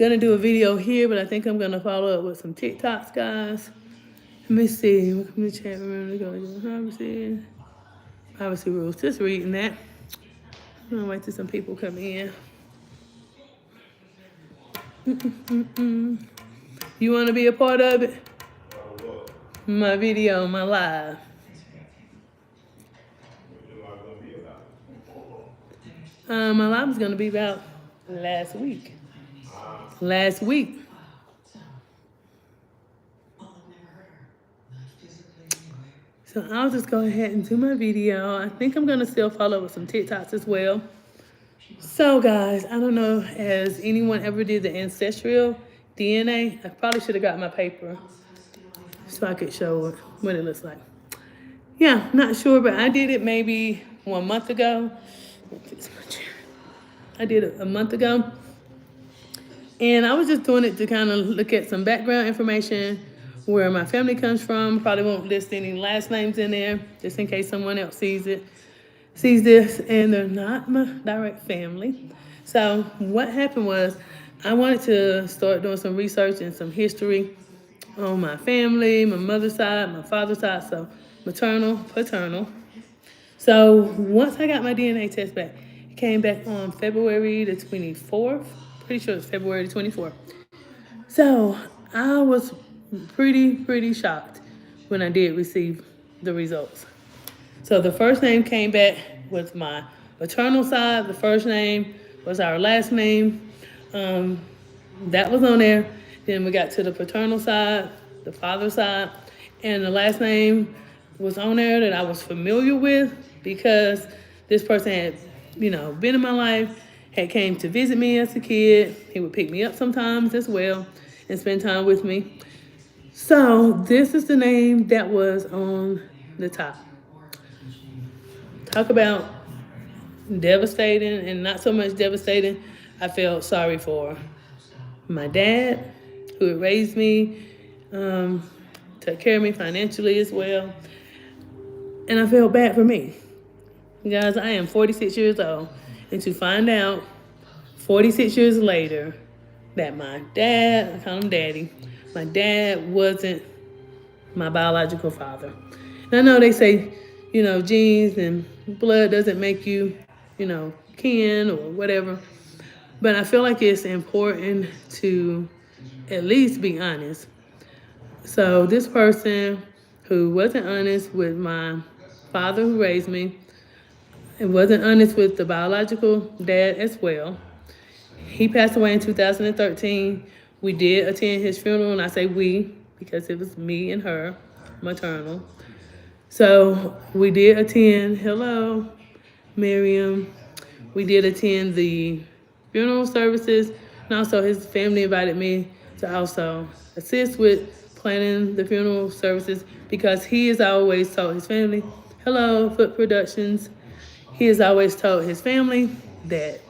gonna do a video here, but I think I'm gonna follow up with some TikToks, guys. Let me see. Welcome to the chat. Remember to go to privacy rules. Just reading that. I'm gonna wait till some people come in. You wanna be a part of it? My video, my live. My live is gonna be about last week. Last week. So I'll just go ahead and do my video. I think I'm gonna still follow with some TikToks as well. So guys, I don't know, has anyone ever did the ancestral DNA? I probably should have got my paper so I could show it, what it looks like. Yeah, not sure, but I did it maybe 1 month ago. I did it a month ago. And I was just doing it to kind of look at some background information, where my family comes from. Probably won't list any last names in there, just in case someone else sees this, and they're not my direct family. So what happened was, I wanted to start doing some research and some history on my family, my mother's side, my father's side, so maternal, paternal. So once I got my DNA test back, it came back on February the 24th. Pretty sure it's February the 24th. So I was pretty shocked when I did receive the results. So the first name came back with my maternal side. The first name was our last name. That was on there. Then we got to the paternal side, the father's side, and the last name was on there that I was familiar with because this person had, been in my life, had came to visit me as a kid. He would pick me up sometimes as well and spend time with me. So this is the name that was on the top. Talk about devastating, and not so much devastating. I felt sorry for my dad, who had raised me, took care of me financially as well. And I felt bad for me. Guys, I am 46 years old. And to find out 46 years later that my dad, I call him daddy, my dad wasn't my biological father. And I know they say, genes and blood doesn't make you, kin or whatever. But I feel like it's important to at least be honest. So this person who wasn't honest with my father who raised me, and wasn't honest with the biological dad as well. He passed away in 2013. We did attend his funeral, and I say we because it was me and her, maternal. So we did attend, hello, Miriam. We did attend the funeral services, and also his family invited me to also assist with planning the funeral services because he has always told his family, hello, Foot Productions, he has always told his family that,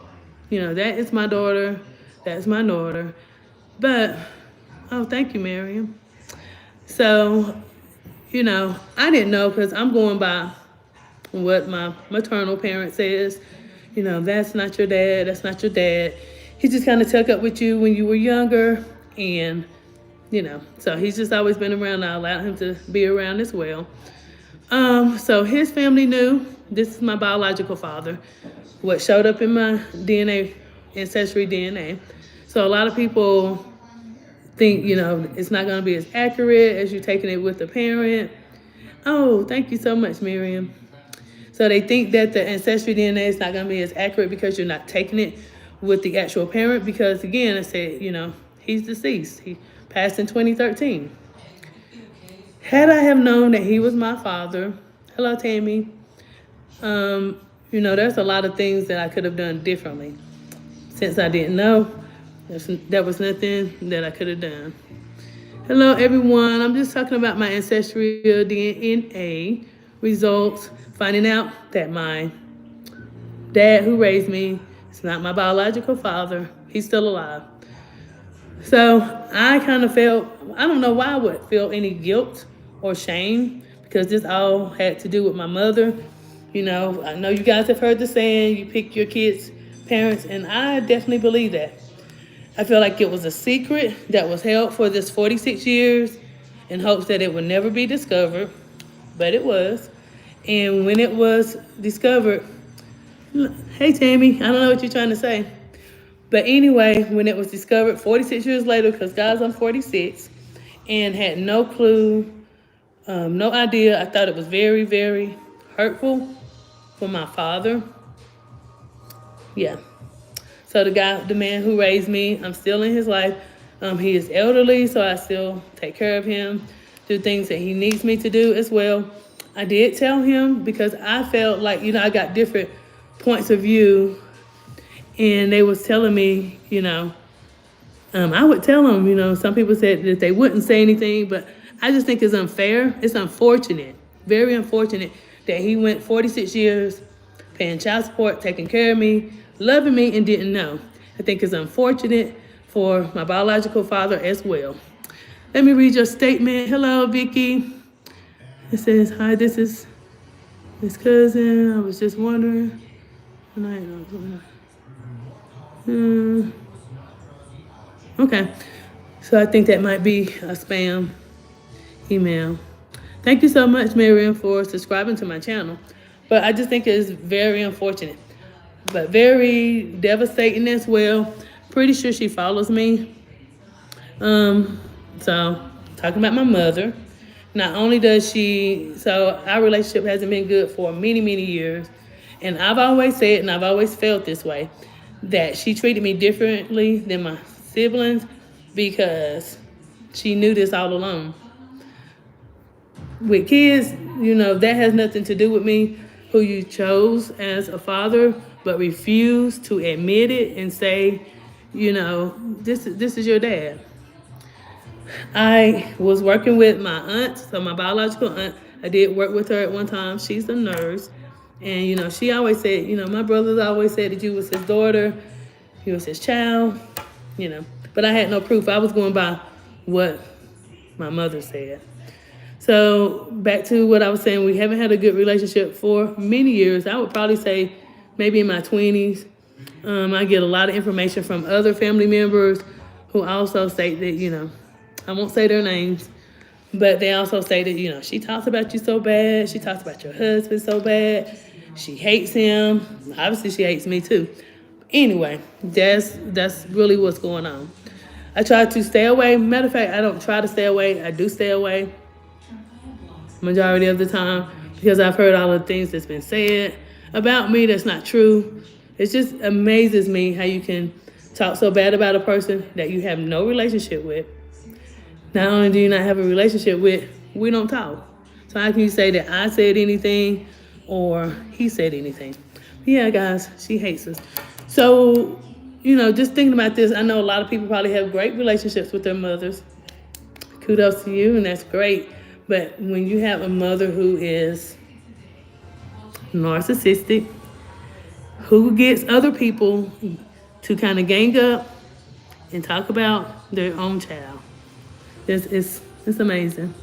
that is my daughter, that's my daughter. But, oh, thank you, Miriam. So, I didn't know because I'm going by what my maternal parent says. That's not your dad, that's not your dad. He just kind of took up with you when you were younger, and, so he's just always been around. I allowed him to be around as well. So his family knew this is my biological father, what showed up in my DNA, Ancestry DNA. So a lot of people think, it's not going to be as accurate as you taking it with the parent. Oh, thank you so much, Miriam. So they think that the Ancestry DNA is not going to be as accurate because you're not taking it with the actual parent because, again, I said, he's deceased. He passed in 2013. Had I have known that he was my father, hello, Tammy, there's a lot of things that I could have done differently. Since I didn't know, there was nothing that I could have done. Hello, everyone. I'm just talking about my ancestral DNA results, finding out that my dad who raised me is not my biological father. He's still alive. So I kind of felt, I don't know why I would feel any guilt or shame because this all had to do with my mother. I know you guys have heard the saying, you pick your kids' parents, and I definitely believe that. I feel like it was a secret that was held for this 46 years in hopes that it would never be discovered, but it was. And when it was discovered, hey Tammy, I don't know what you're trying to say. But anyway, when it was discovered 46 years later, because guys, I'm 46, and had no clue, no idea. I thought it was very, very hurtful for my father. Yeah. So the man who raised me, I'm still in his life. He is elderly, so I still take care of him, do things that he needs me to do as well. I did tell him because I felt like, I got different points of view, and they was telling me, I would tell them, some people said that they wouldn't say anything, but I just think it's unfair. It's unfortunate, very unfortunate that he went 46 years paying child support, taking care of me, loving me, and didn't know. I think it's unfortunate for my biological father as well. Let me read your statement. Hello, Vicky. It says, hi, this is his cousin. I was just wondering. Okay. So I think that might be a spam email. Thank you so much, Miriam, for subscribing to my channel. But I just think it's very unfortunate, but very devastating as well. Pretty sure she follows me. So talking about my mother, not only does she, so our relationship hasn't been good for many, many years. And I've always said, and I've always felt this way, that she treated me differently than my siblings because she knew this all along. With kids, that has nothing to do with me, who you chose as a father, but refuse to admit it and say, this is your dad. I was working with my aunt, so my biological aunt. I did work with her at one time. She's a nurse. And, she always said, my brothers always said that you was his daughter, you was his child, But I had no proof. I was going by what my mother said. So back to what I was saying, we haven't had a good relationship for many years. I would probably say maybe in my 20s. I get a lot of information from other family members who also say that, I won't say their names, but they also say that, she talks about you so bad. She talks about your husband so bad. She hates him. Obviously, she hates me too. Anyway, that's really what's going on. I try to stay away. Matter of fact, I don't try to stay away. I do stay away majority of the time because I've heard all the things that's been said about me that's not true. It just amazes me how you can talk so bad about a person that you have no relationship with. Not only do you not have a relationship with, we don't talk. So how can you say that I said anything or he said anything? Yeah, guys, she hates us. So, just thinking about this, I know a lot of people probably have great relationships with their mothers. Kudos to you, and that's great. But when you have a mother who is narcissistic, who gets other people to kind of gang up and talk about their own child, it's amazing.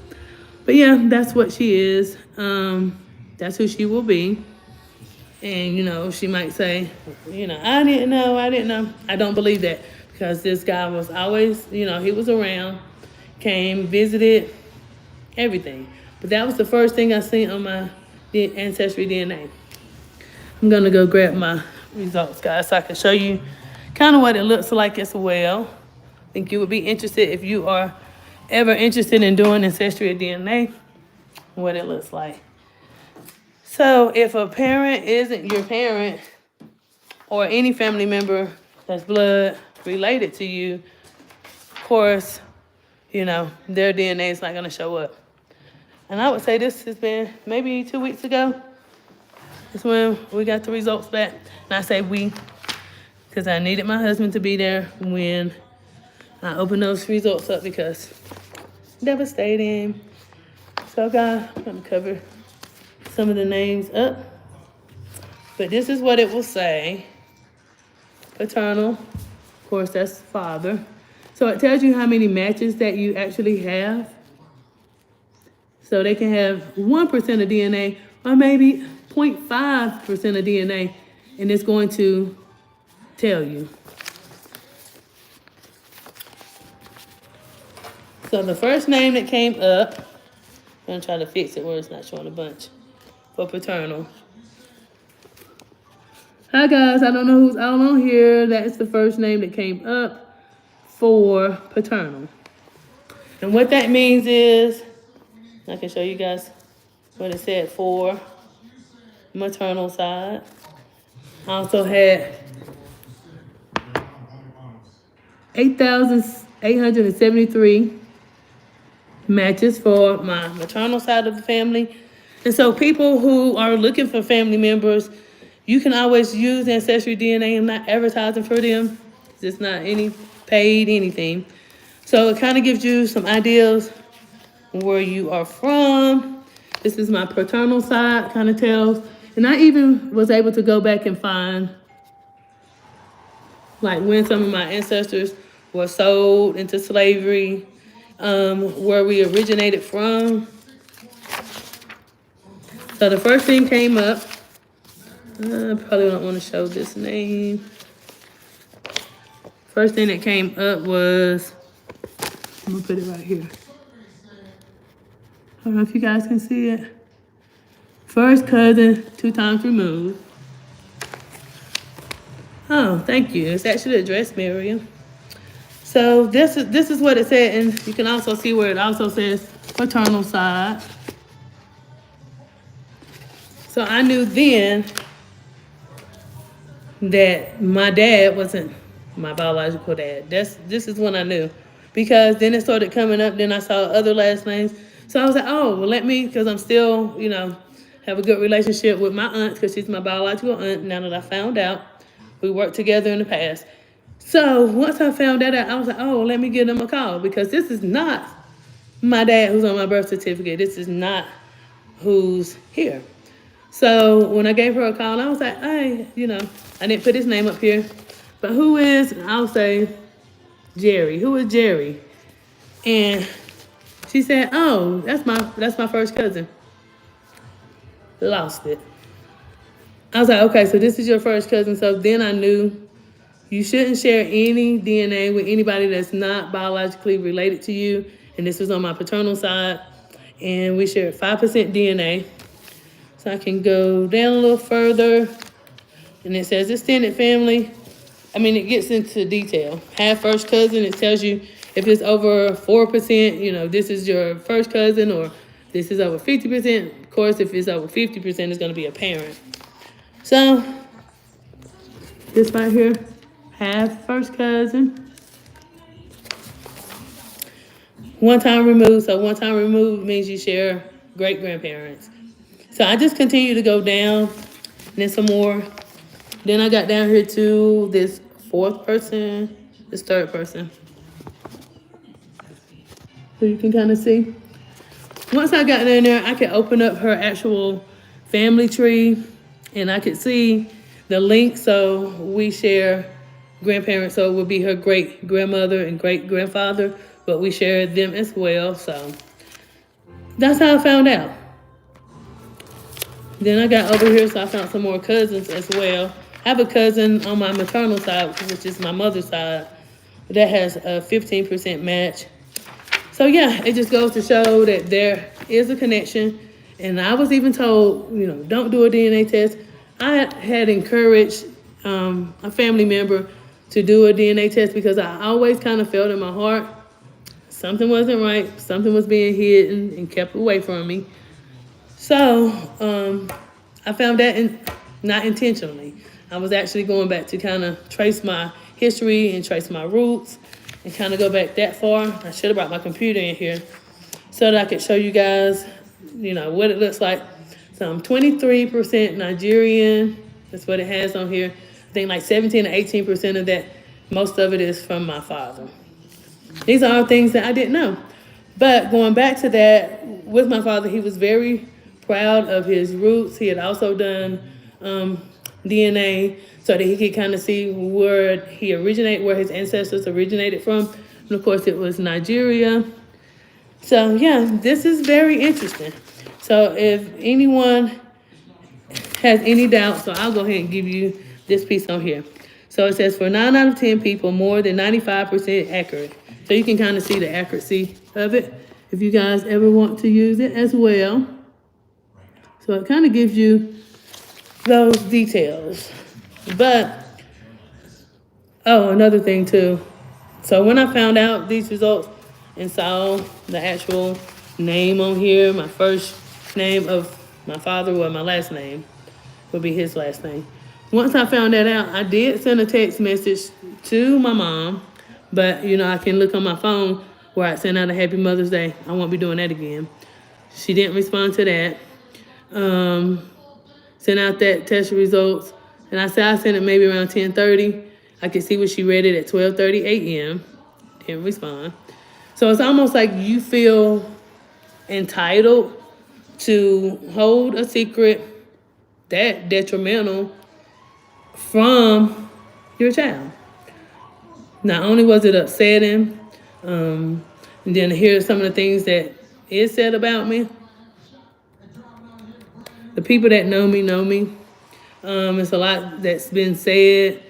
But yeah, that's what she is. That's who she will be. And, she might say, I didn't know. I don't believe that because this guy was always, he was around, came, visited, everything. But that was the first thing I seen on my Ancestry DNA. I'm going to go grab my results, guys, so I can show you kind of what it looks like as well. I think you would be interested if you are ever interested in doing Ancestry DNA, what it looks like. So if a parent isn't your parent or any family member that's blood related to you, of course, their DNA is not going to show up. And I would say this has been maybe 2 weeks ago. That's when we got the results back. And I say we, because I needed my husband to be there when I opened those results up because devastating. So guys, I'm going to cover some of the names up. But this is what it will say. Paternal, of course, that's father. So it tells you how many matches that you actually have. So they can have 1% of DNA or maybe 0.5% of DNA, and it's going to tell you. So the first name that came up, I'm gonna try to fix it where it's not showing a bunch for paternal. Hi guys, I don't know who's all on here. That is the first name that came up for paternal. And what that means is, I can show you guys what it said for maternal side. I also had 8,873 matches for my maternal side of the family. And so people who are looking for family members, you can always use Ancestry DNA. I'm not advertising for them. It's not any paid anything. So it kind of gives you some ideas where you are from. This is my paternal side, kind of tells. And I even was able to go back and find like when some of my ancestors were sold into slavery, where we originated from. So the first thing came up, I probably don't want to show this name. First thing that came up was, I'm gonna put it right here. I don't know if you guys can see it. First cousin, 2 times removed. Oh, thank you. It's actually addressed, Miriam. So this is what it said, and you can also see where it also says paternal side. So I knew then that my dad wasn't my biological dad. This is when I knew, because then it started coming up. Then I saw other last names, so I was like, oh, well, let me, because I'm still, have a good relationship with my aunt because she's my biological aunt. Now that I found out, we worked together in the past. So once I found that out, I was like, oh, let me give them a call, because this is not my dad who's on my birth certificate. This is not who's here. So when I gave her a call, I was like, hey, I didn't put his name up here, but who is, I'll say Jerry. Who is Jerry? And she said, oh, that's my first cousin. Lost it. I was like, okay, so this is your first cousin. So then I knew you shouldn't share any DNA with anybody that's not biologically related to you. And this was on my paternal side. And we shared 5% DNA. So I can go down a little further. And it says extended family. I mean, it gets into detail. Half first cousin, it tells you if it's over 4%, this is your first cousin, or this is over 50%. Of course, if it's over 50%, it's going to be a parent. So this right here, half first cousin. 1 time removed. So 1 time removed means you share great grandparents. So I just continue to go down, and then some more. Then I got down here to this 4th person, this 3rd person. So you can kind of see. Once I got down there, I could open up her actual family tree, and I could see the link. So we share grandparents, so it would be her great grandmother and great grandfather, but we share them as well. So that's how I found out. Then I got over here, so I found some more cousins as well. I have a cousin on my maternal side, which is my mother's side, that has a 15% match. So yeah, it just goes to show that there is a connection. And I was even told, don't do a DNA test. I had encouraged a family member to do a DNA test, because I always kind of felt in my heart something wasn't right, something was being hidden and kept away from me. So I found that not intentionally. I was actually going back to kind of trace my history and trace my roots and kind of go back that far. I should have brought my computer in here so that I could show you guys, what it looks like. So I'm 23% Nigerian. That's what it has on here. I think like 17 or 18% of that, most of it is from my father. These are all things that I didn't know. But going back to that, with my father, he was very proud of his roots. He had also done DNA so that he could kind of see where his ancestors originated from. And of course, it was Nigeria. So yeah, this is very interesting. So if anyone has any doubts, so I'll go ahead and give you this piece on here. So it says, for 9 out of 10 people, more than 95% accurate. So you can kind of see the accuracy of it if you guys ever want to use it as well. So it kind of gives you those details. But, oh, another thing too. So when I found out these results and saw the actual name on here, my first name of my father, well, my last name would be his last name. Once I found that out, I did send a text message to my mom, but I can look on my phone where I sent out a Happy Mother's Day. I won't be doing that again. She didn't respond to that. Sent out that test results, and I said I sent it maybe around 10:30. I could see what she read it at 12:30 a.m. Didn't respond. So it's almost like you feel entitled to hold a secret that detrimental from your child. Not only was it upsetting, and then to hear some of the things that is said about me. The people that know me know me. It's a lot that's been said.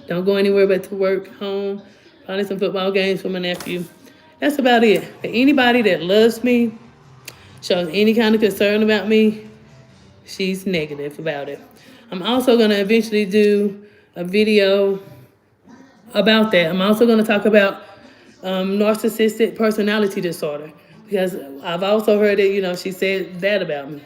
Don't go anywhere but to work, home, probably some football games for my nephew. That's about it. But anybody that loves me, shows any kind of concern about me, she's negative about it. I'm also going to eventually do a video about that. I'm also going to talk about narcissistic personality disorder, because I've also heard it, she said that about me.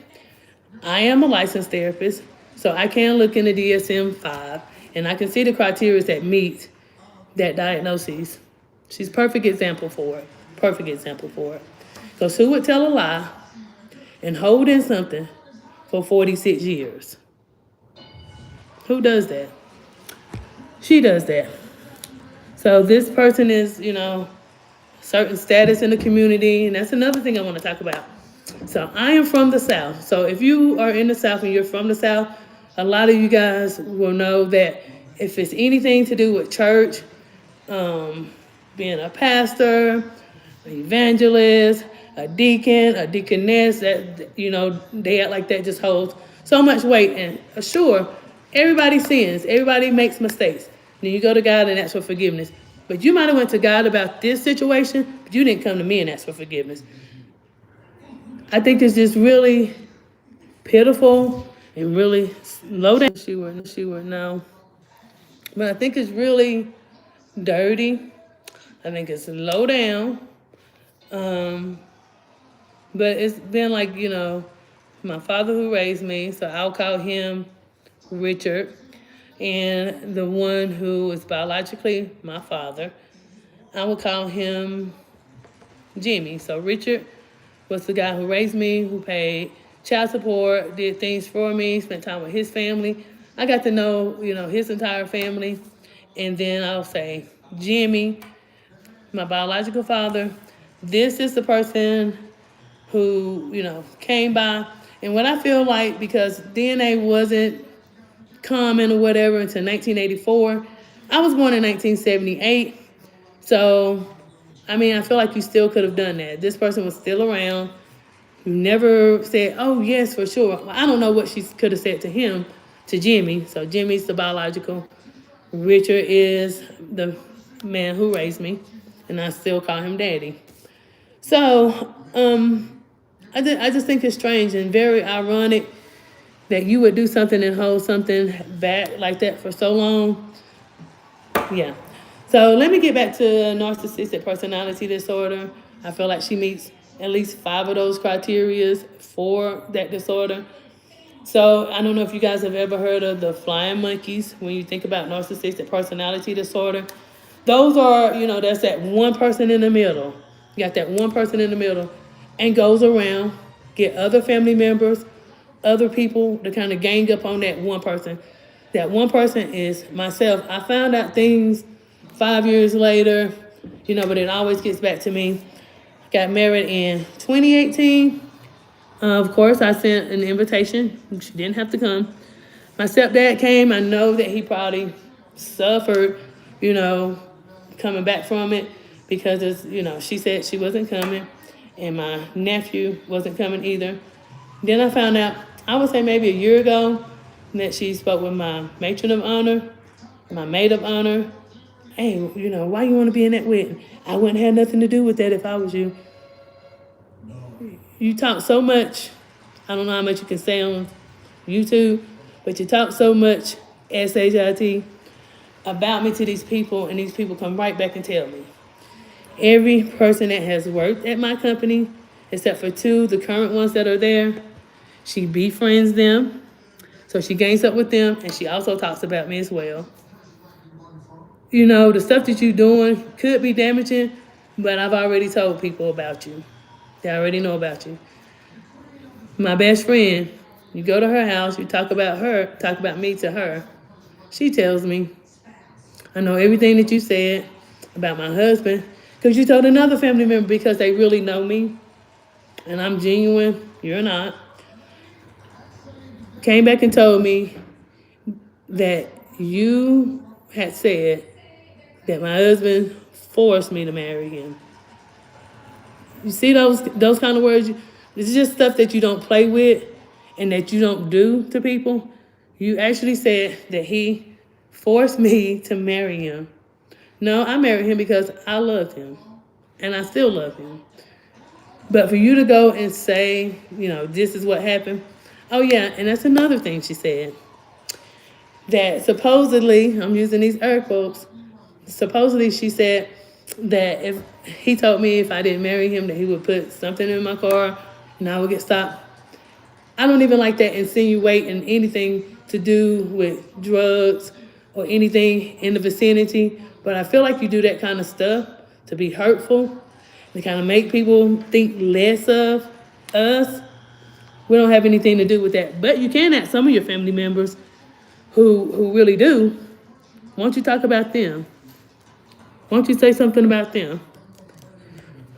I am a licensed therapist, so I can look in the DSM-5, and I can see the criteria that meet that diagnosis. She's perfect example for it. Perfect example for it. Because who would tell a lie and hold in something for 46 years? Who does that? She does that. So this person is, certain status in the community, and that's another thing I want to talk about. So I am from the South. So if you are in the South and you're from the South, a lot of you guys will know that if it's anything to do with church, being a pastor, an evangelist, a deacon, a deaconess, that they act like that just holds so much weight. And sure, everybody sins, everybody makes mistakes. Then you go to God and ask for forgiveness. But you might have went to God about this situation, but you didn't come to me and ask for forgiveness. I think it's just really pitiful and really low down. She would know. But I think it's really dirty. I think it's low down. But it's been like, my father who raised me, so I'll call him Richard. And the one who is biologically my father, I would call him Jimmy. So Richard was the guy who raised me, who paid child support, did things for me, spent time with his family. I got to know, his entire family. And then I'll say Jimmy, my biological father. This is the person who, came by. And what I feel like, because DNA wasn't common or whatever until 1984, I was born in 1978. So, I feel like you still could have done that. This person was still around. You never said, oh, yes, for sure. Well, I don't know what she could have said to him, to Jimmy. So Jimmy's the biological. Richard is the man who raised me, and I still call him Daddy. So, I just think it's strange and very ironic that you would do something and hold something back like that for so long. Yeah. So let me get back to narcissistic personality disorder. I feel like she meets at least 5 of those criteria for that disorder. So I don't know if you guys have ever heard of the flying monkeys when you think about narcissistic personality disorder. Those are, that's that one person in the middle. You got that one person in the middle and goes around, get other family members, other people to kind of gang up on that one person. That one person is myself. I found out things 5 years later, but it always gets back to me. Got married in 2018. Of course, I sent an invitation. She didn't have to come. My stepdad came. I know that he probably suffered, coming back from it because it's, she said she wasn't coming and my nephew wasn't coming either. Then I found out, I would say maybe a year ago, that she spoke with my matron of honor, my maid of honor, hey, why you want to be in that wedding? I wouldn't have nothing to do with that if I was you. You talk so much. I don't know how much you can say on YouTube, but you talk so much, SHIT, about me to these people, and these people come right back and tell me. Every person that has worked at my company, except for two, the current ones that are there, she befriends them. So she gangs up with them, and she also talks about me as well. The stuff that you're doing could be damaging, but I've already told people about you. They already know about you. My best friend, you go to her house, you talk about me to her. She tells me, I know everything that you said about my husband, because you told another family member because they really know me, and I'm genuine, you're not. Came back and told me that you had said that my husband forced me to marry him. You see those kind of words? It's just stuff that you don't play with and that you don't do to people. You actually said that he forced me to marry him. No, I married him because I loved him, and I still love him. But for you to go and say, this is what happened. Oh, yeah, and that's another thing she said. That supposedly, I'm using these air quotes, supposedly she said that if he told me if I didn't marry him that he would put something in my car and I would get stopped. I don't even like that insinuating anything to do with drugs or anything in the vicinity, but I feel like you do that kind of stuff to be hurtful, to kind of make people think less of us. We don't have anything to do with that, but you can ask some of your family members who really do. Why don't you talk about them? Why don't you say something about them?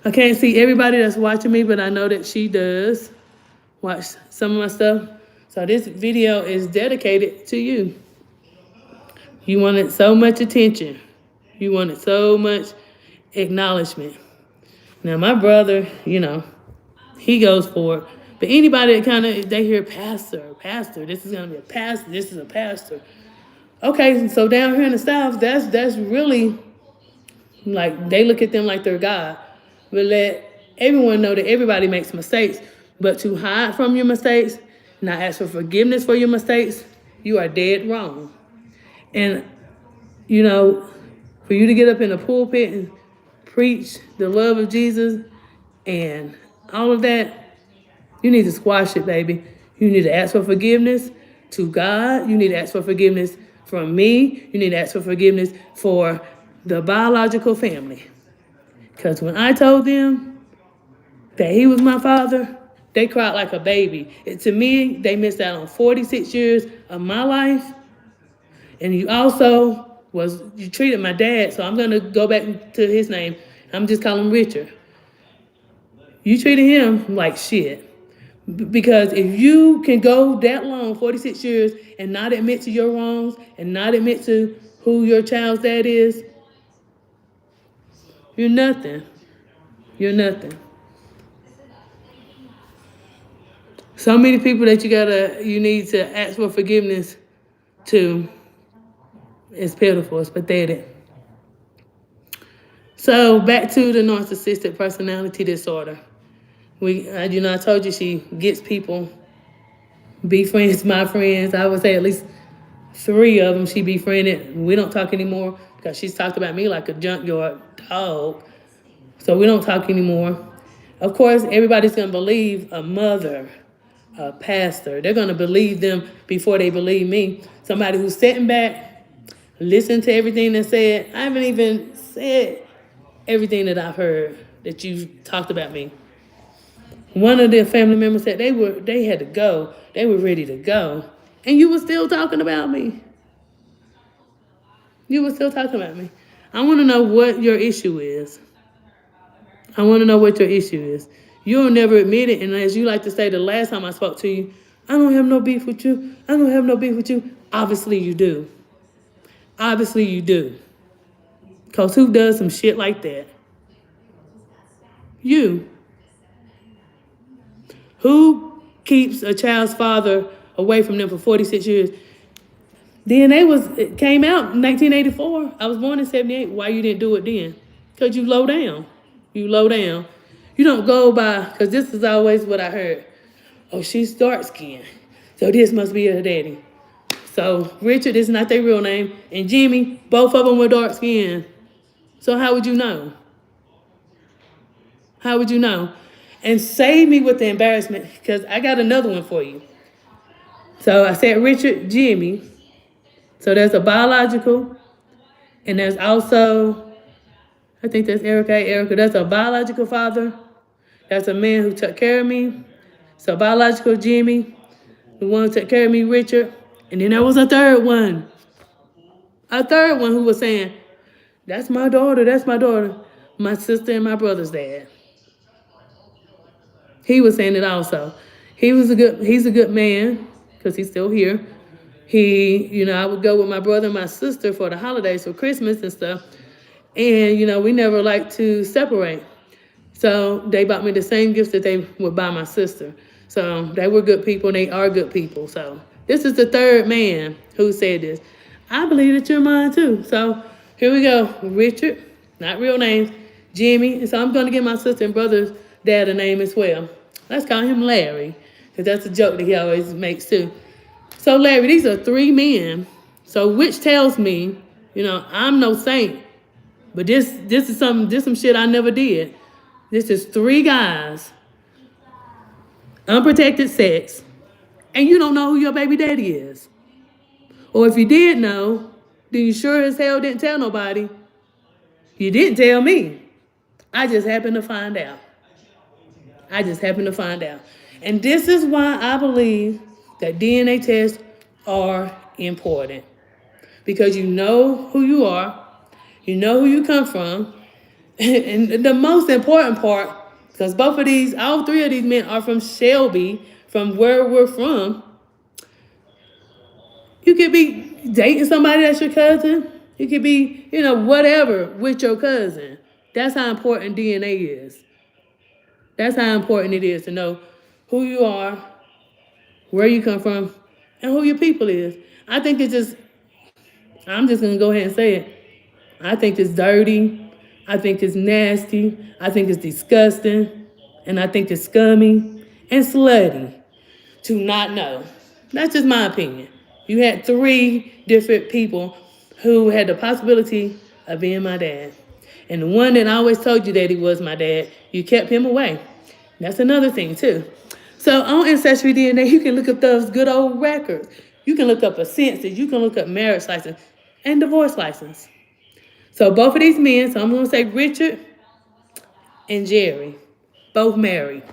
I can't see everybody that's watching me, but I know that she does watch some of my stuff. So this video is dedicated to you. You wanted so much attention. You wanted so much acknowledgement. Now my brother, he goes for it. But anybody that they hear pastor, this is gonna be a pastor, this is a pastor. Okay, so down here in the South, that's really like they look at them like they're God. But let everyone know that everybody makes mistakes. But to hide from your mistakes, not ask for forgiveness for your mistakes, you are dead wrong. And, for you to get up in the pulpit and preach the love of Jesus and all of that, you need to squash it, baby. You need to ask for forgiveness to God. You need to ask for forgiveness from me. You need to ask for forgiveness for the biological family. Because when I told them that he was my father, they cried like a baby. To me, they missed out on 46 years of my life. And you treated my dad, so I'm going to go back to his name. I'm just calling him Richard. You treated him like shit. Because if you can go that long, 46 years, and not admit to your wrongs and not admit to who your child's dad is, you're nothing. You're nothing. So many people that you need to ask for forgiveness to. It's pitiful. It's pathetic. So back to the narcissistic personality disorder. I told you she gets people, befriends my friends. I would say at least 3 of them she befriended. We don't talk anymore because she's talked about me like a junkyard dog. So we don't talk anymore. Of course, everybody's going to believe a mother, a pastor. They're going to believe them before they believe me. Somebody who's sitting back, listen to everything that's said. I haven't even said everything that I've heard that you've talked about me. One of their family members said they had to go. They were ready to go. And you were still talking about me. You were still talking about me. I want to know what your issue is. I want to know what your issue is. You'll never admit it. And as you like to say, the last time I spoke to you, I don't have no beef with you. I don't have no beef with you. Obviously you do. Obviously you do. Because who does some shit like that? You. Who keeps a child's father away from them for 46 years? It came out in 1984. I was born in 78. Why you didn't do it then? Because you low down. You low down. You don't go by, because this is always what I heard. Oh, she's dark skinned. So this must be her daddy. So Richard is not their real name. And Jimmy, both of them were dark skinned. So how would you know? How would you know? And save me with the embarrassment, because I got another one for you. So I said Richard, Jimmy. So there's a biological, and there's also, I think that's Erica. That's a biological father. That's a man who took care of me. So biological Jimmy, the one who took care of me, Richard. And then there was a third one. A third one who was saying, that's my daughter, that's my daughter. My sister and my brother's dad. He was saying it also. He's a good man, because he's still here. I would go with my brother and my sister for the holidays, for Christmas and stuff. And, we never liked to separate. So they bought me the same gifts that they would buy my sister. So they were good people, and they are good people. So this is the third man who said this. I believe that you're mine too. So here we go. Richard, not real names, Jimmy. And so I'm going to give my sister and brother's dad a name as well. Let's call him Larry, because that's a joke that he always makes too. So Larry, these are three men. So which tells me, I'm no saint. But this is some shit I never did. This is three guys, unprotected sex, and you don't know who your baby daddy is. Or if you did know, then you sure as hell didn't tell nobody. You didn't tell me. I just happened to find out. And this is why I believe that DNA tests are important. Because you know who you are, you know who you come from, and the most important part, because all three of these men are from Shelby, from where we're from. You could be dating somebody that's your cousin. You could be, whatever with your cousin. That's how important DNA is. That's how important it is to know who you are, where you come from, and who your people is. I'm just going to go ahead and say it. I think it's dirty. I think it's nasty. I think it's disgusting. And I think it's scummy and slutty to not know. That's just my opinion. You had three different people who had the possibility of being my dad. And the one that always told you that he was my dad, you kept him away. That's another thing too. So on Ancestry DNA, you can look up those good old records. You can look up a census. You can look up marriage license and divorce license. So both of these men, so I'm going to say Richard and Jerry, both married.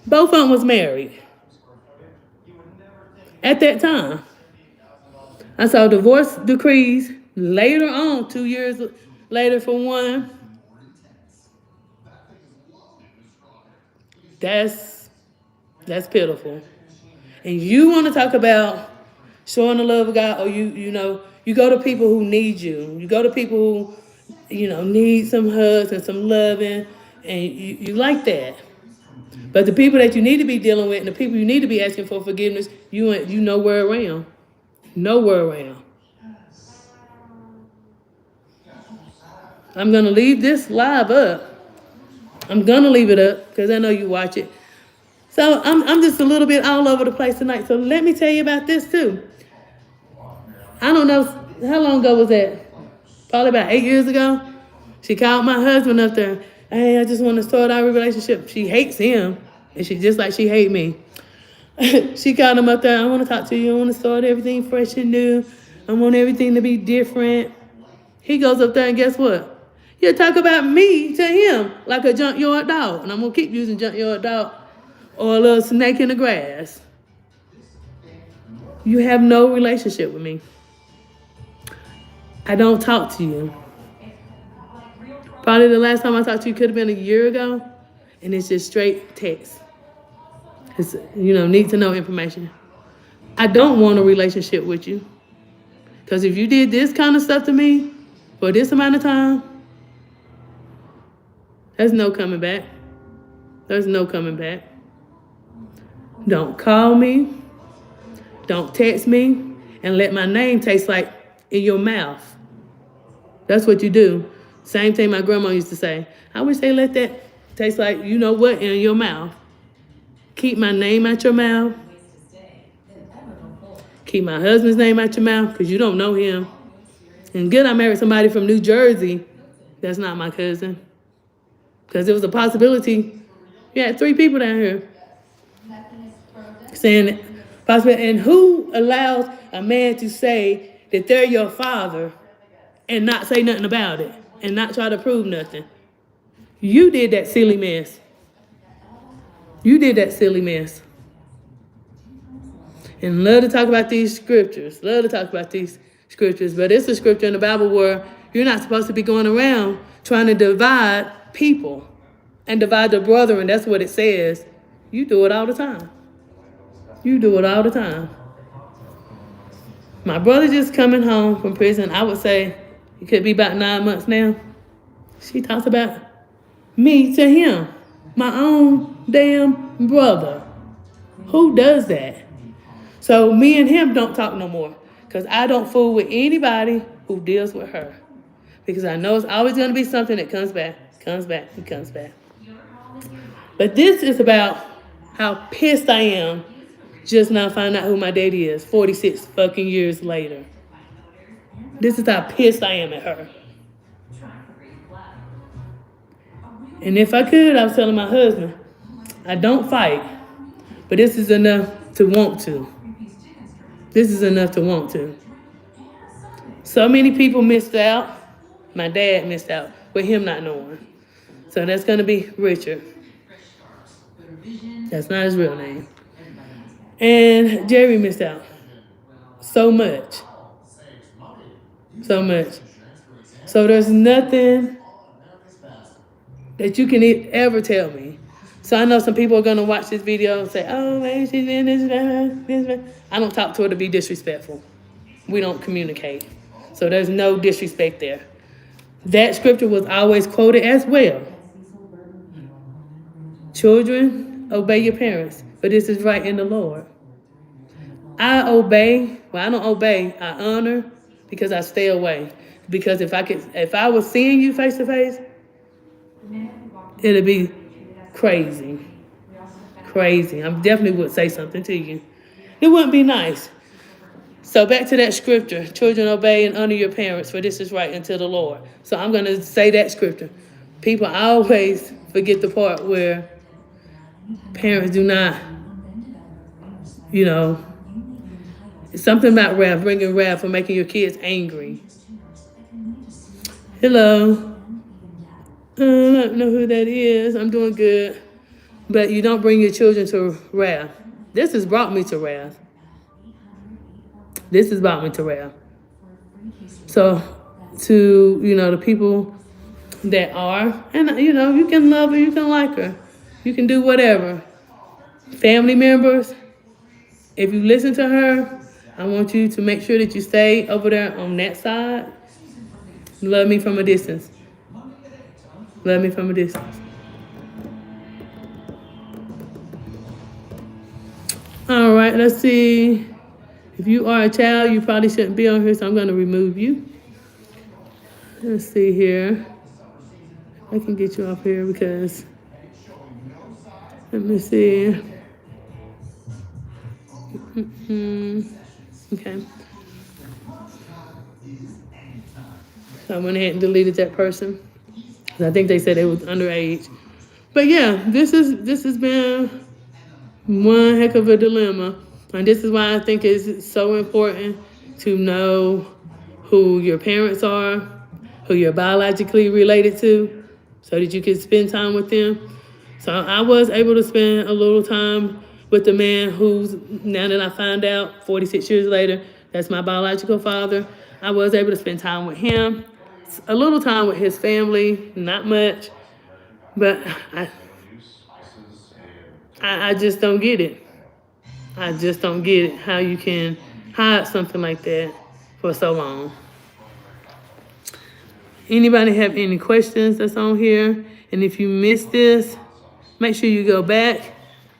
Both of them was married at that time. I saw divorce decrees later on, 2 years later for one. That's pitiful. And you want to talk about showing the love of God, or you go to people who need you. You go to people who, need some hugs and some loving, and you like that. But the people that you need to be dealing with and the people you need to be asking for forgiveness, you nowhere around. Nowhere around. I'm going to leave this live up. I'm going to leave it up because I know you watch it. So I'm just a little bit all over the place tonight. So let me tell you about this too. I don't know, how long ago was that? Probably about 8 years ago. She called my husband up there. Hey, I just want to start our relationship. She hates him. And she just like she hate me. She called him up there. I want to talk to you. I want to start everything fresh and new. I want everything to be different. He goes up there and guess what? He'll talk about me to him like a junkyard dog. And I'm going to keep using junkyard dog or a little snake in the grass. You have no relationship with me. I don't talk to you. Probably the last time I talked to you could have been a year ago. And it's just straight text. It's, need to know information. I don't want a relationship with you. Because if you did this kind of stuff to me for this amount of time, there's no coming back. There's no coming back. Don't call me. Don't text me and let my name taste like in your mouth. That's what you do. Same thing my grandma used to say. I wish they let that taste like you know what in your mouth. Keep my name out your mouth. Keep my husband's name out your mouth because you don't know him. And good, I married somebody from New Jersey. That's not my cousin. Because it was a possibility. You had 3 people down here saying possible. And who allows a man to say that they're your father and not say nothing about it and not try to prove nothing? You did that silly mess. You did that silly mess. And love to talk about these scriptures. Love to talk about these scriptures. But it's a scripture in the Bible where you're not supposed to be going around trying to divide people and divide the brethren. That's what it says. You do it all the time. You do it all the time. My brother just coming home from prison. I would say it could be about 9 months now. She talks about me to him, my own damn brother. Who does that? So me and him don't talk no more because I don't fool with anybody who deals with her because I know it's always going to be something that comes back. But this is about how pissed I am just now finding out who my daddy is 46 fucking years later. This is how pissed I am at her. And if I could, I was telling my husband, I don't fight, but this is enough to want to. This is enough to want to. So many people missed out. My dad missed out with him not knowing. So that's going to be Richard. That's not his real name. And Jerry missed out. So much. So much. So there's nothing that you can ever tell me. So I know some people are going to watch this video and say, oh, man, she's in this. I don't talk to her to be disrespectful. We don't communicate. So there's no disrespect there. That scripture was always quoted as well. Children, obey your parents, but this is right in the Lord. I obey. Well, I don't obey. I honor because I stay away. Because if I was seeing you face to face, it'd be crazy. Crazy. I definitely would say something to you. It wouldn't be nice. So back to that scripture. Children, obey and honor your parents, for this is right unto the Lord. So I'm going to say that scripture. People always forget the part where parents do not, it's something about wrath, bringing wrath or making your kids angry. Hello. I don't know who that is. I'm doing good. But you don't bring your children to wrath. This has brought me to wrath. This has brought me to wrath. So, to, the people that are, and, you can love her, you can like her. You can do whatever. Family members, if you listen to her, I want you to make sure that you stay over there on that side. Love me from a distance. Love me from a distance. All right, let's see. If you are a child, you probably shouldn't be on here, so I'm going to remove you. Let's see here. I can get you off here because, let me see. Okay. So I went ahead and deleted that person. I think they said it was underage. But yeah, this has been one heck of a dilemma. And this is why I think it's so important to know who your parents are, who you're biologically related to, so that you can spend time with them. So I was able to spend a little time with the man who's, now that I find out 46 years later, that's my biological father. I was able to spend time with him, a little time with his family, not much, but I just don't get it. I just don't get it, how you can hide something like that for so long. Anybody have any questions that's on here? And if you missed this, make sure you go back.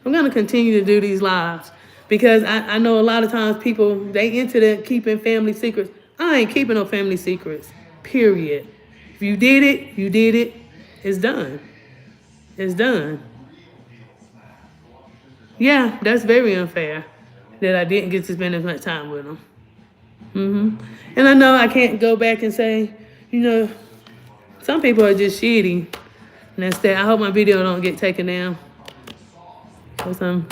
I'm going to continue to do these lives. Because I know a lot of times people, they into the keeping family secrets. I ain't keeping no family secrets, period. If you did it, you did it. It's done. It's done. Yeah, that's very unfair that I didn't get to spend as much time with them. And I know I can't go back and say, you know, some people are just shitty. And that's that. I hope my video don't get taken down because I'm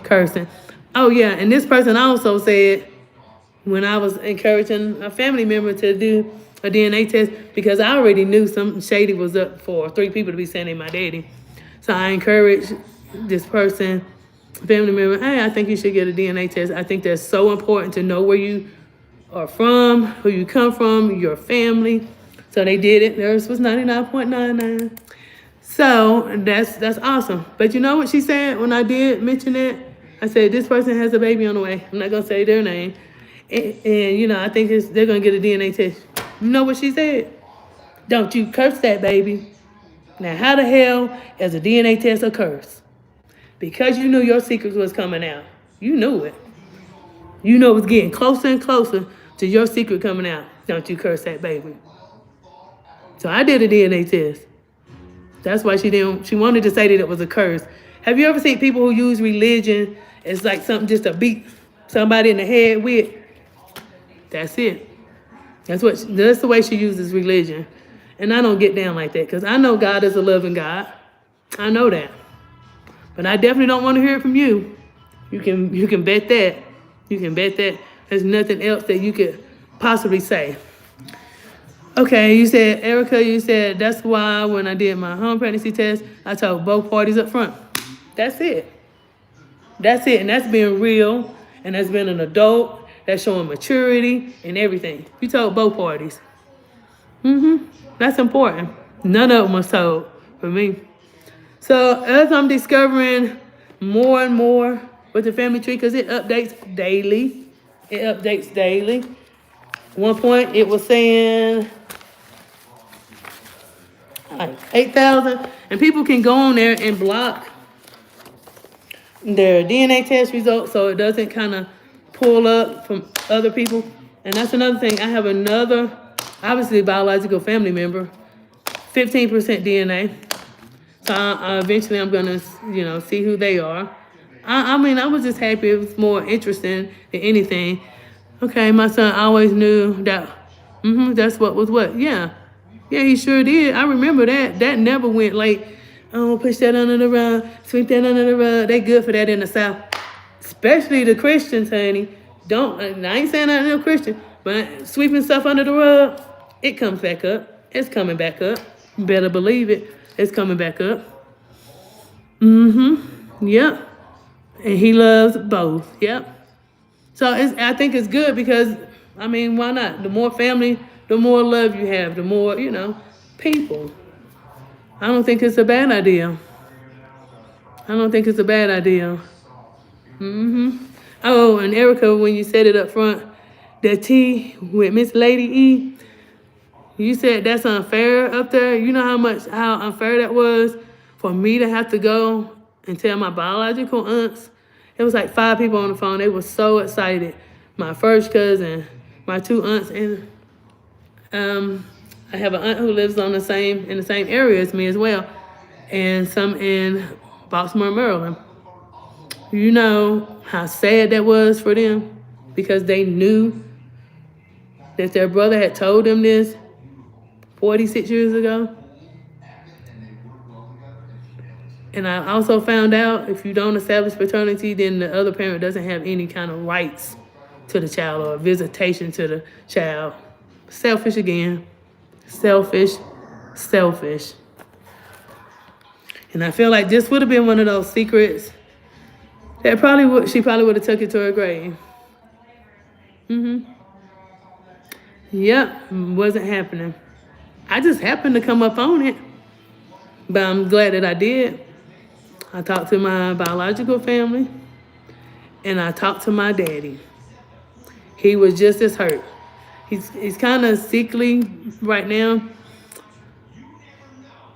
cursing. Oh, yeah, and this person also said when I was encouraging a family member to do a DNA test, because I already knew something shady was up for 3 people to be saying they my daddy. So I encouraged this person, family member, hey, I think you should get a DNA test. I think that's so important to know where you are from, who you come from, your family. So they did it. Theirs was 99.99. So that's awesome. But you know what she said when I did mention that? I said, this person has a baby on the way. I'm not going to say their name. And you know, I think they're going to get a DNA test. You know what she said? Don't you curse that baby. Now, how the hell is a DNA test a curse? Because you knew your secrets was coming out. You knew it. You know it was getting closer and closer to your secret coming out. Don't you curse that baby. So I did a DNA test. That's why she wanted to say that it was a curse. Have you ever seen people who use religion as like something just to beat somebody in the head with? That's it. That's the way she uses religion. And I don't get down like that because I know God is a loving God. I know that. But I definitely don't want to hear it from you. You can bet that. You can bet that there's nothing else that you could possibly say. Okay, you said, Erica, you said that's why when I did my home pregnancy test, I told both parties up front. That's it. That's it. And that's being real. And that's being an adult. That's showing maturity and everything. You told both parties. That's important. None of them was told for me. So as I'm discovering more and more with the family tree, because it updates daily. It updates daily. At one point it was saying like 8,000. And people can go on there and block their DNA test results so it doesn't kind of pull up from other people. And that's another thing. I have another, obviously, biological family member, 15% DNA. So eventually I'm going to, see who they are. I mean, I was just happy. It was more interesting than anything. Okay, my son always knew that, that's what was what. Yeah, he sure did. I remember that. That never went like, oh, push that under the rug, sweep that under the rug. They good for that in the South. Especially the Christians, honey. I ain't saying nothing no Christian, but sweeping stuff under the rug, it comes back up. It's coming back up. You better believe it. It's coming back up. Yep. And he loves both. Yep. So I think it's good because, I mean, why not? The more family, the more love you have, the more, people. I don't think it's a bad idea. Oh, and Erica, when you said it up front, the T with Miss Lady E, you said that's unfair up there. You know how unfair that was for me to have to go and tell my biological aunts. It was like 5 people on the phone. They were so excited. My first cousin, my 2 aunts, and I have an aunt who lives in the same area as me as well, and some in Baltimore, Maryland. You know how sad that was for them because they knew that their brother had told them this 46 years ago. And I also found out if you don't establish paternity, then the other parent doesn't have any kind of rights to the child or visitation to the child. Selfish again. Selfish. And I feel like this would have been one of those secrets that she probably would have took it to her grave. Yep, wasn't happening. I just happened to come up on it. But I'm glad that I did. I talked to my biological family, and I talked to my daddy. He was just as hurt. He's kind of sickly right now.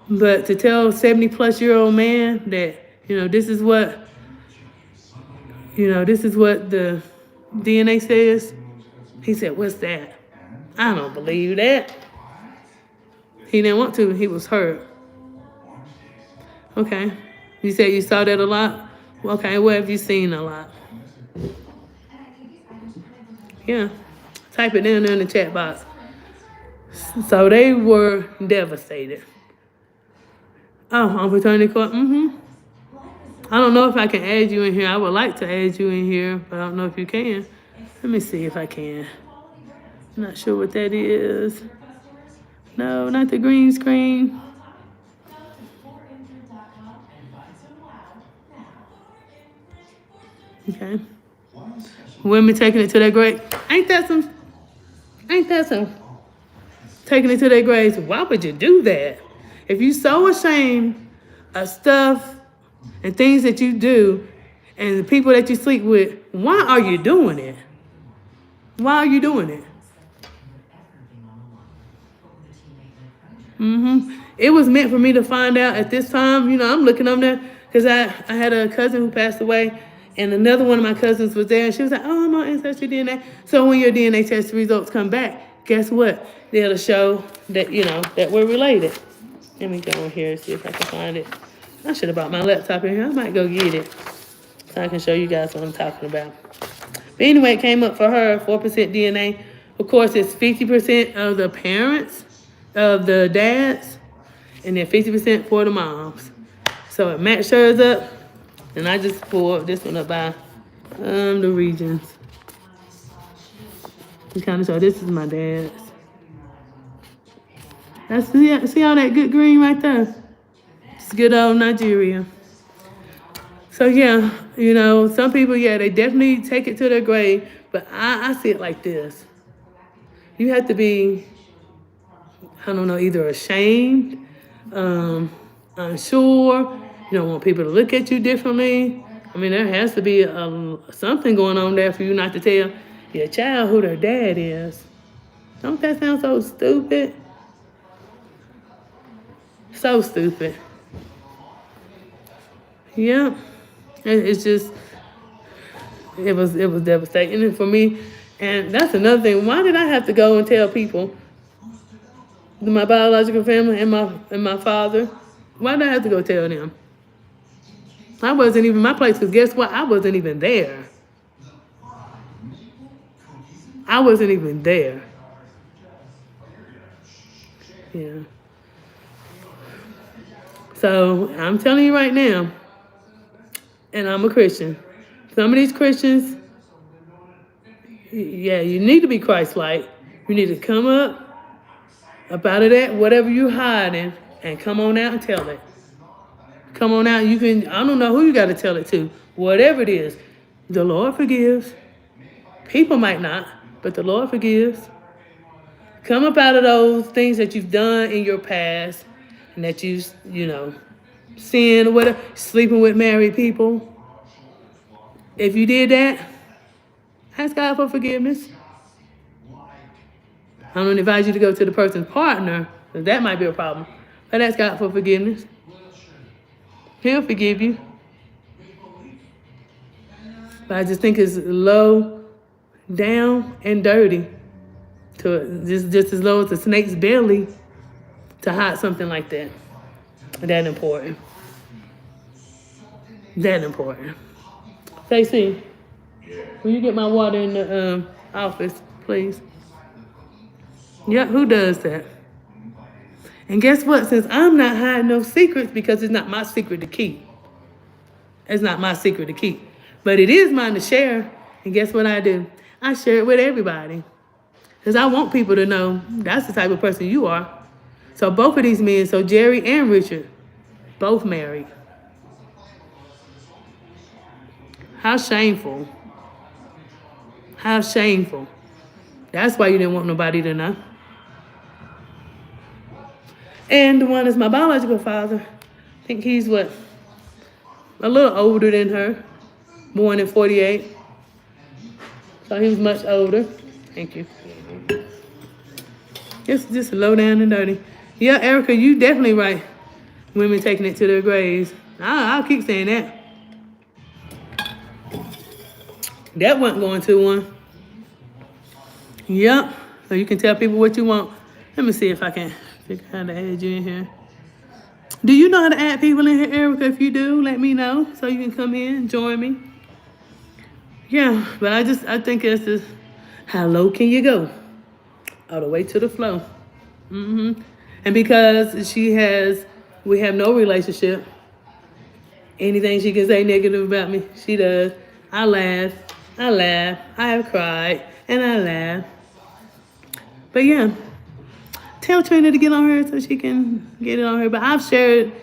But to tell a 70-plus-year-old man that, this is what, You know, this is what the DNA says. He said, what's that? I don't believe that. He didn't want to. He was hurt. Okay. You said you saw that a lot? Okay, what have you seen a lot? Yeah. Type it down there in the chat box. So they were devastated. Oh, on paternity court? Mm-hmm. I don't know if I can add you in here. I would like to add you in here, but I don't know if you can. Let me see if I can. I'm not sure what that is. No, not the green screen. Okay. Women taking it to their grave. Ain't that some? Taking it to their graves. Why would you do that? If you're so ashamed of stuff and things that you do and the people that you sleep with, why are you doing it? Why are you doing it? It was meant for me to find out at this time. You know, I'm looking up there because I had a cousin who passed away, and another one of my cousins was there, and she was like, oh, I'm on Ancestry DNA. So when your DNA test results come back, guess what? They'll show that, you know, that we're related. Let me go in here and see if I can find it. I should have brought my laptop in here. I might go get it so I can show you guys what I'm talking about. But anyway, it came up for her, 4% DNA. Of course, it's 50% of the parents, of the dads, and then 50% for the moms. So it matched hers up, and I just pulled this one up by the regions. To kind of show this is my dad's. See all that good green right there? It's good old Nigeria. So yeah, you know, some people, yeah, they definitely take it to their grave, but I see it like this. You have to be, I don't know, either ashamed, unsure, you don't want people to look at you differently. I mean, there has to be something going on there for you not to tell your child who their dad is. Don't that sound so stupid? So stupid. Yeah. It's just, it was devastating for me. And that's another thing. Why did I have to go and tell people, my biological family and my father? Why did I have to go tell them? I wasn't even my place, because guess what? I wasn't even there. I wasn't even there. Yeah. So I'm telling you right now, and I'm a Christian. Some of these Christians, yeah, you need to be Christ-like. You need to come up out of that, whatever you're hiding, and come on out and tell it. Come on out. You can, I don't know who you got to tell it to. Whatever it is, the Lord forgives. People might not, but the Lord forgives. Come up out of those things that you've done in your past, and that you know, sin or whatever, sleeping with married people. If you did that, ask God for forgiveness. I don't advise you to go to the person's partner, because that might be a problem. But ask God for forgiveness. He'll forgive you. But I just think it's low, down, and dirty. Just as low as a snake's belly to hide something like that. That important. That important. Stacey, will you get my water in the office, please? Yeah, who does that? And guess what? Since I'm not hiding no secrets, because it's not my secret to keep. It's not my secret to keep. But it is mine to share. And guess what I do? I share it with everybody. Because I want people to know that's the type of person you are. So both of these men, so Jerry and Richard, both married. How shameful. How shameful. That's why you didn't want nobody to know. And the one is my biological father. I think he's what? A little older than her. Born in 48. So he was much older. Thank you. It's just low down and dirty. Yeah, Erica, you definitely right. Women taking it to their graves. I'll keep saying that. That wasn't going to one. Yep. So you can tell people what you want. Let me see if I can figure out how to add you in here. Do you know how to add people in here, Erica? If you do, let me know so you can come in and join me. Yeah, but I think it's just how low can you go? All the way to the flow. And because we have no relationship. Anything she can say negative about me, she does. I laugh, I have cried, and I laugh. But yeah, tell Trina to get on her so she can get it on her. But I've shared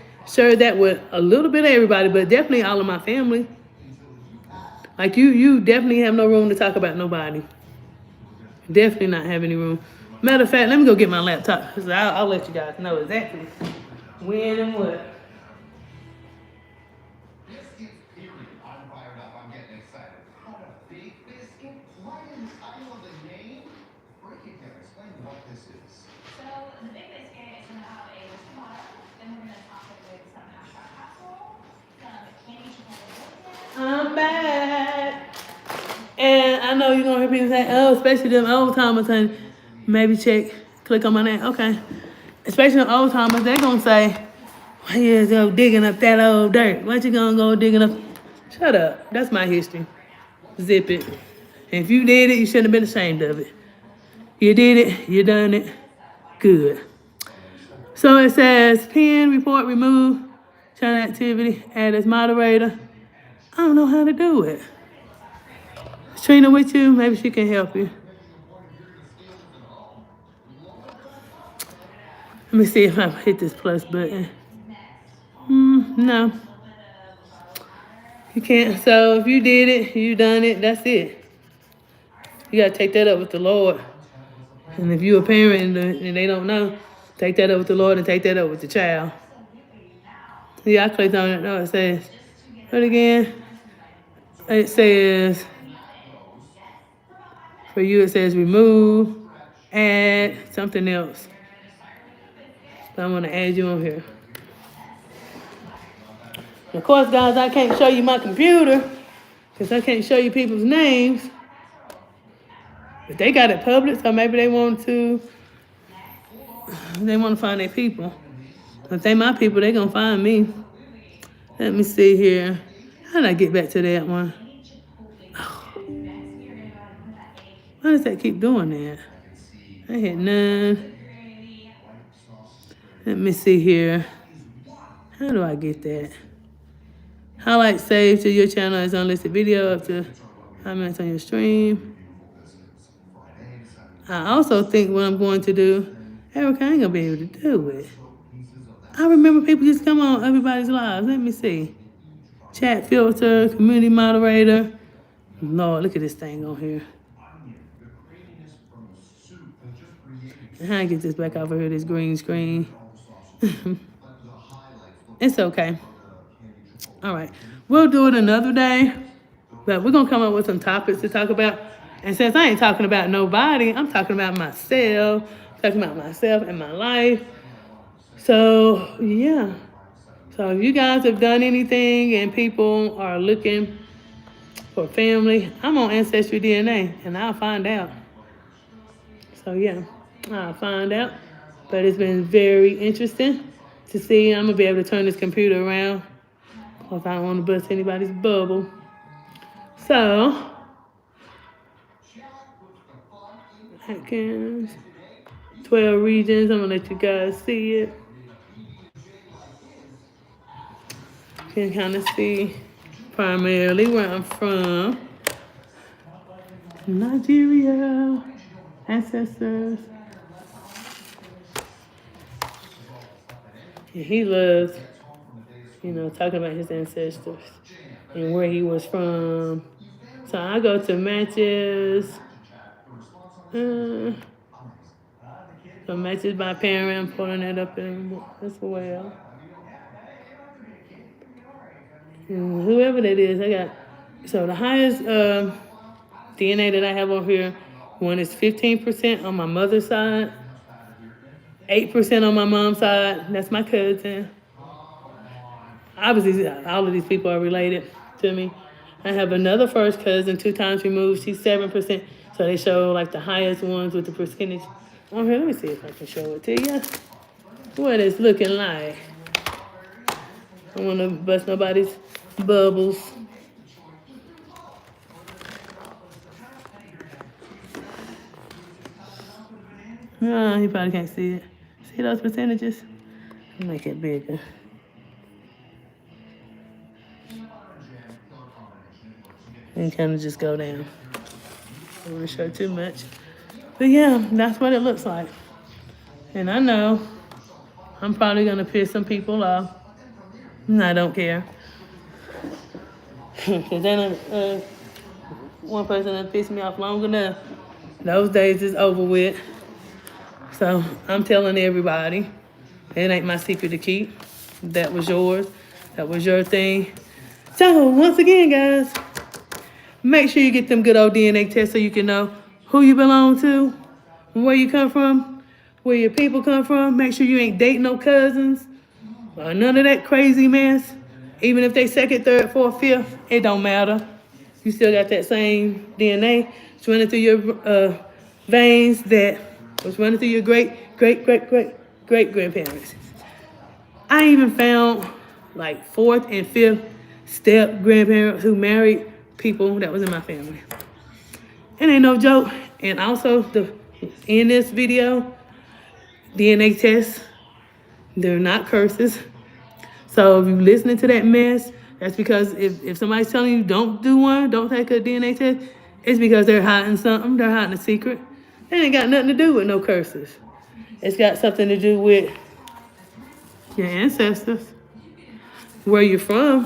that with a little bit of everybody, but definitely all of my family. Like you definitely have no room to talk about nobody. Definitely not have any room. Matter of fact, let me go get my laptop because I'll let you guys know exactly when and what. I'm back. And I know you're going to hear people say, oh, especially them old timers, and maybe click on my name. Okay. Especially them old timers, they're going to say, why you go digging up that old dirt? Why you going to go digging up? Shut up. That's my history. Zip it. And if you did it, you shouldn't have been ashamed of it. You did it. You done it. Good. So it says, pin, report, remove, channel activity, add as moderator. I don't know how to do it. Is Trina with you? Maybe she can help you. Let me see if I hit this plus button. No. You can't. So if you did it, you done it, that's it. You got to take that up with the Lord. And if you're a parent and they don't know, take that up with the Lord and take that up with the child. Yeah, I clicked on it. No, it says, what again? It says, for you, it says remove, add, something else. So I'm going to add you on here. Of course, guys, I can't show you my computer because I can't show you people's names. But they got it public, so maybe they want to find their people. If they my people, they going to find me. Let me see here. How did I get back to that one? Why does that keep doing that? I hit none. Let me see here. How do I get that? Highlight save to your channel as unlisted video up to 5 minutes on your stream. I also think what I'm going to do, Erica, I ain't gonna be able to do it. I remember people just come on everybody's lives. Let me see. Chat filter, community moderator. Lord, look at this thing on here. How I get this back off of here, this green screen. It's okay. All right. We'll do it another day. But we're going to come up with some topics to talk about. And since I ain't talking about nobody, I'm talking about myself. Talking about myself and my life. So, yeah. So if you guys have done anything and people are looking for family, I'm on Ancestry DNA and I'll find out. So, yeah. I'll find out. But it's been very interesting to see. I'm going to be able to turn this computer around because I don't want to bust anybody's bubble. So, Atkins, 12 regions. I'm going to let you guys see it. You can kind of see primarily where I'm from. Nigeria, ancestors. And he loves, talking about his ancestors and where he was from. So I go to matches. So matches by parent, I'm pulling it up as well. And whoever that is, I got. So the highest DNA that I have on here, one is 15% on my mother's side, 8% on my mom's side. That's my cousin. Obviously, all of these people are related to me. I have another first cousin, 2 times removed. She's 7%. So they show like the highest ones with the percentage. Okay, let me see if I can show it to you. What it's looking like. I don't want to bust nobody's bubbles. No, you probably can't see it. See those percentages? Make it bigger. And kind of just go down. I don't want to show too much. But yeah, that's what it looks like. And I know I'm probably going to piss some people off. And I don't care. Because then one person that pissed me off long enough. Those days is over with. So I'm telling everybody, it ain't my secret to keep. That was yours. That was your thing. So once again, guys, make sure you get them good old DNA tests so you can know who you belong to, where you come from, where your people come from. Make sure you ain't dating no cousins or none of that crazy mess. Even if they second, third, fourth, fifth, it don't matter. You still got that same DNA. It's running through your veins that was running through your great-great-great-great-grandparents. I even found like fourth and fifth step grandparents who married people that was in my family. It ain't no joke. And also, in this video, DNA tests, they're not curses. So if you're listening to that mess, that's because if somebody's telling you don't do one, don't take a DNA test, it's because they're hiding something. They're hiding a secret. It ain't got nothing to do with no curses. It's got something to do with your ancestors, where you're from,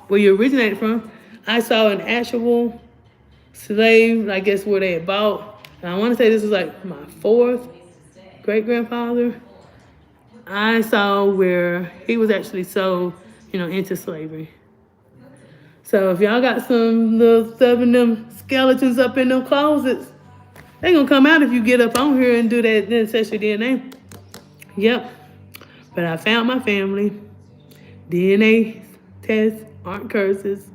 where you originated from. I saw an actual slave, I guess, where they had bought. And I want to say this was like my fourth great-grandfather. I saw where he was actually sold, into slavery. So if y'all got some little stuff in them skeletons up in them closets, they gonna come out if you get up on here and do that ancestry DNA. Yep. But I found my family. DNA tests aren't curses.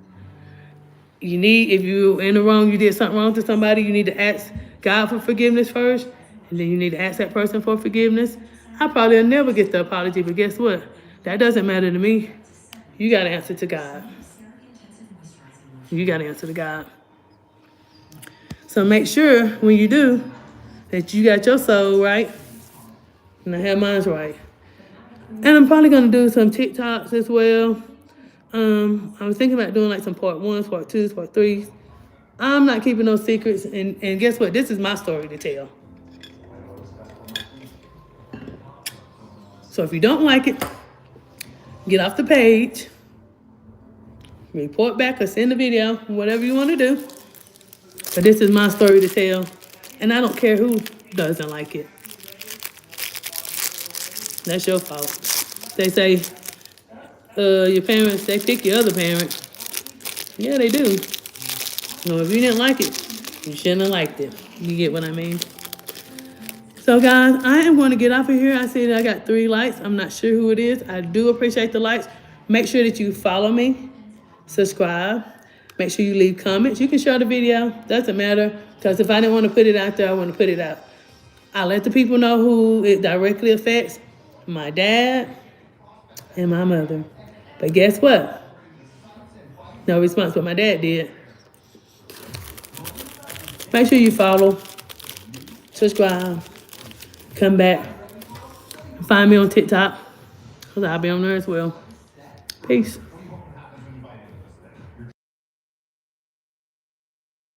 If you're in the wrong, you did something wrong to somebody, you need to ask God for forgiveness first, and then you need to ask that person for forgiveness. I probably will never get the apology, but guess what? That doesn't matter to me. You got to answer to God. You got to answer to God. So make sure when you do that you got your soul right, and I have mine right. And I'm probably going to do some TikToks as well. I was thinking about doing like some part 1s, part 2s, part 3s. I'm not keeping no secrets. And guess what? This is my story to tell. So if you don't like it, get off the page, report back or send a video, whatever you want to do. But this is my story to tell. And I don't care who doesn't like it. That's your fault. They say, your parents, they pick your other parent. Yeah, they do. So if you didn't like it, you shouldn't have liked it. You get what I mean? So guys, I am going to get off of here. I see that I got 3 likes. I'm not sure who it is. I do appreciate the likes. Make sure that you follow me, subscribe. Make sure you leave comments. You can share the video. Doesn't matter. Because if I didn't want to put it out there, I want to put it out. I let the people know who it directly affects. My dad and my mother. But guess what? No response, but my dad did. Make sure you follow, subscribe, come back, find me on TikTok, because I'll be on there as well. Peace.